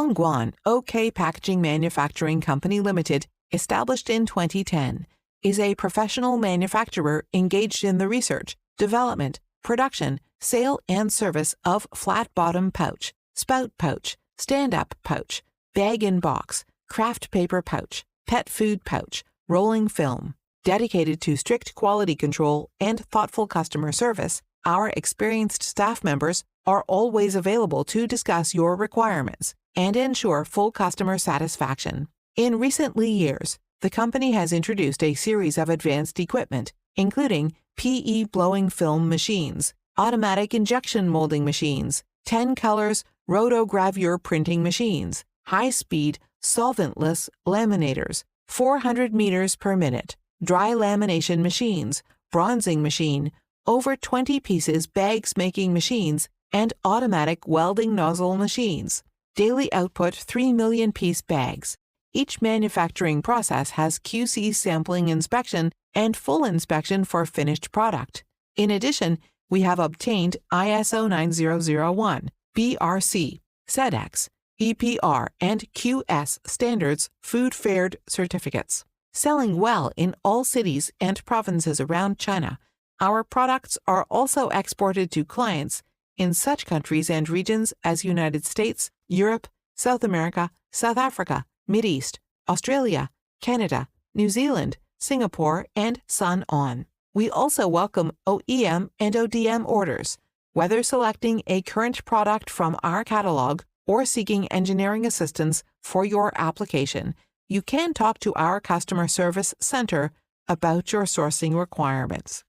Dongguan OK Packaging Manufacturing Company Limited, established in 2010, is a professional manufacturer engaged in the research, development, production, sale, and service of flat-bottom pouch, spout pouch, stand-up pouch, bag-in-box, craft paper pouch, pet food pouch, rolling film. Dedicated to strict quality control and thoughtful customer service, our experienced staff members are always available to discuss your requirements and ensure full customer satisfaction. In recent years, the company has introduced a series of advanced equipment, including PE blowing film machines, automatic injection molding machines, 10 colors rotogravure printing machines, high-speed, solventless laminators, 400 meters per minute, dry lamination machines, bronzing machine, over 20 pieces bags making machines, and automatic welding nozzle machines. Daily output 3 million piece bags. Each manufacturing process has QC sampling inspection and full inspection for finished product. In addition, we have obtained ISO 9001, BRC, SEDEX, EPR, and QS standards food fared certificates. Selling well in all cities and provinces around China, our products are also exported to clients in such countries and regions as United States, Europe, South America, South Africa, Mideast, Australia, Canada, New Zealand, Singapore, and so on. We also welcome OEM and ODM orders. Whether selecting a current product from our catalog or seeking engineering assistance for your application, you can talk to our customer service center about your sourcing requirements.